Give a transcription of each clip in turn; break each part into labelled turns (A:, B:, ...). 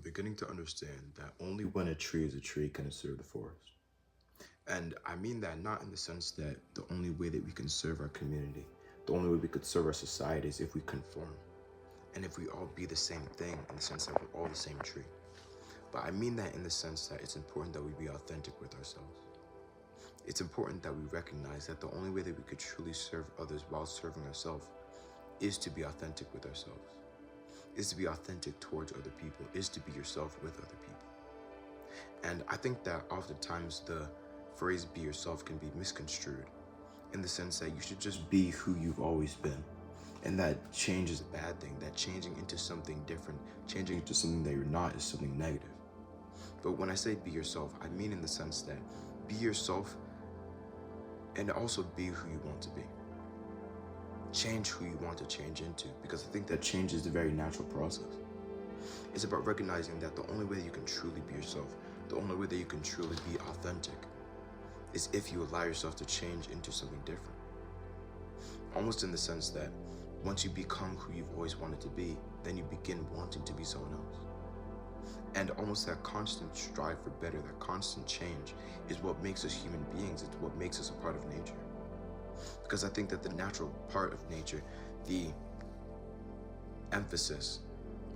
A: beginning to understand that only when a tree is a tree can it serve the forest. And I mean that not in the sense that the only way that we can serve our community, the only way we could serve our society is if we conform. And if we all be the same thing in the sense that we're all the same tree. But I mean that in the sense that it's important that we be authentic with ourselves. It's important that we recognize that the only way that we could truly serve others while serving ourselves is to be authentic with ourselves, is to be authentic towards other people, is to be yourself with other people. And I think that oftentimes the phrase be yourself can be misconstrued in the sense that you should just be who you've always been. And that change is a bad thing, that changing into something different, changing into something that you're not is something negative. But when I say be yourself, I mean in the sense that be yourself and also be who you want to be. Change who you want to change into, because I think that change is a very natural process. It's about recognizing that the only way you can truly be yourself, the only way that you can truly be authentic, is if you allow yourself to change into something different. Almost in the sense that once you become who you've always wanted to be, then you begin wanting to be someone else. And almost that constant strive for better, that constant change, is what makes us human beings. It's what makes us a part of nature. Because I think that the natural part of nature, the emphasis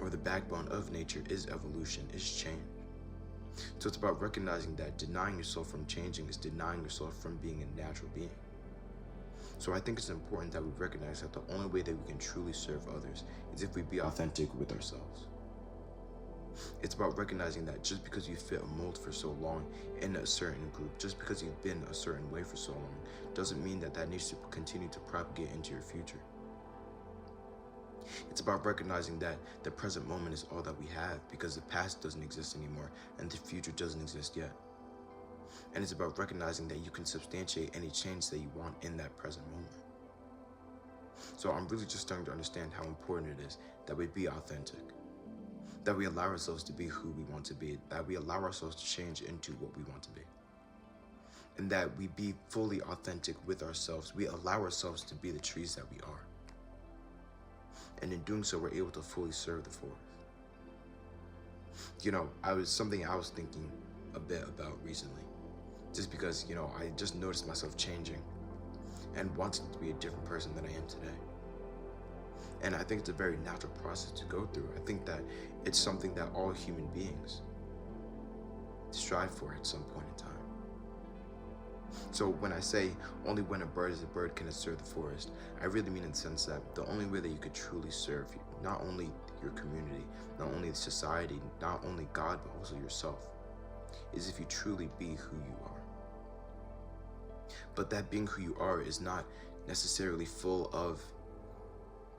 A: or the backbone of nature is evolution, is change. So it's about recognizing that denying yourself from changing is denying yourself from being a natural being. So I think it's important that we recognize that the only way that we can truly serve others is if we be authentic with ourselves. It's about recognizing that just because you fit a mold for so long in a certain group, just because you've been a certain way for so long, doesn't mean that that needs to continue to propagate into your future. It's about recognizing that the present moment is all that we have, because the past doesn't exist anymore and the future doesn't exist yet. And it's about recognizing that you can substantiate any change that you want in that present moment. So I'm really just starting to understand how important it is that we be authentic, that we allow ourselves to be who we want to be, that we allow ourselves to change into what we want to be, and that we be fully authentic with ourselves. We allow ourselves to be the trees that we are. And in doing so, we're able to fully serve the forest. I was thinking a bit about recently, just because, I just noticed myself changing and wanting to be a different person than I am today. And I think it's a very natural process to go through. I think that it's something that all human beings strive for at some point in time. So when I say only when a bird is a bird can it serve the forest, I really mean in the sense that the only way that you could truly serve not only your community, not only society, not only God, but also yourself, is if you truly be who you are. But that being who you are is not necessarily full of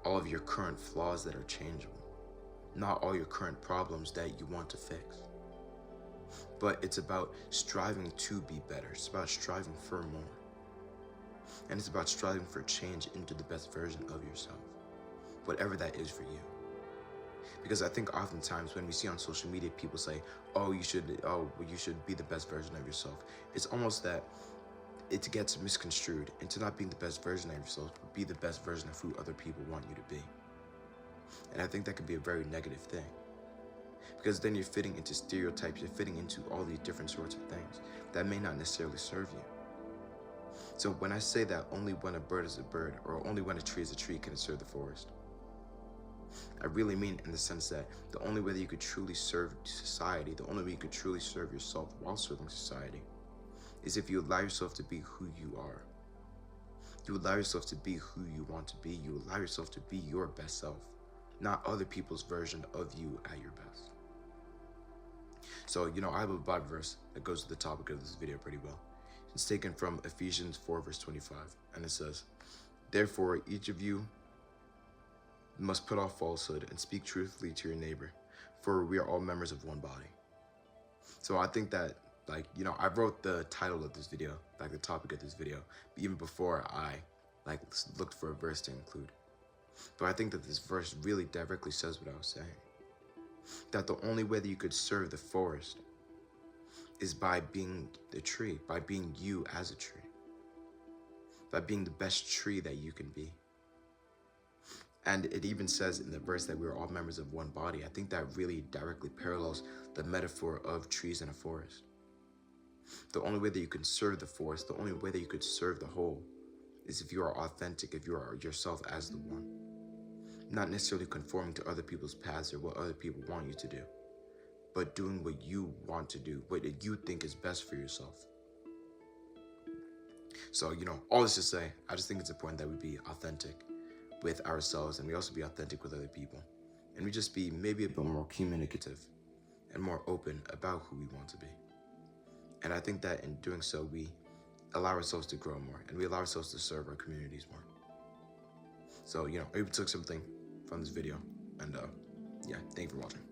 A: all of your current flaws that are changeable, not all your current problems that you want to fix. But it's about striving to be better. It's about striving for more. And it's about striving for change into the best version of yourself, whatever that is for you. Because I think oftentimes when we see on social media people say, you should be the best version of yourself, it's almost that it gets misconstrued into not being the best version of yourself, but be the best version of who other people want you to be. And I think that can be a very negative thing, because then you're fitting into stereotypes, you're fitting into all these different sorts of things that may not necessarily serve you. So when I say that only when a bird is a bird, or only when a tree is a tree can it serve the forest, I really mean in the sense that the only way that you could truly serve society, the only way you could truly serve yourself while serving society, is if you allow yourself to be who you are. You allow yourself to be who you want to be. You allow yourself to be your best self, not other people's version of you at your best. So, I have a Bible verse that goes to the topic of this video pretty well. It's taken from Ephesians 4 verse 25, and it says, "Therefore, each of you must put off falsehood and speak truthfully to your neighbor, for we are all members of one body." So I think that, I wrote the title of this video, the topic of this video, even before I, looked for a verse to include. But I think that this verse really directly says what I was saying. That the only way that you could serve the forest is by being the tree, by being you as a tree, by being the best tree that you can be. And it even says in the verse that we're all members of one body. I think that really directly parallels the metaphor of trees in a forest. The only way that you can serve the forest, the only way that you could serve the whole, is if you are authentic, if you are yourself as the one. Not necessarily conforming to other people's paths or what other people want you to do, but doing what you want to do, what you think is best for yourself. So, all this to say, I just think it's important that we be authentic with ourselves, and we also be authentic with other people. And we just be maybe a bit more communicative and more open about who we want to be. And I think that in doing so, we allow ourselves to grow more, and we allow ourselves to serve our communities more. So, maybe took something from this video. And yeah, thank you for watching.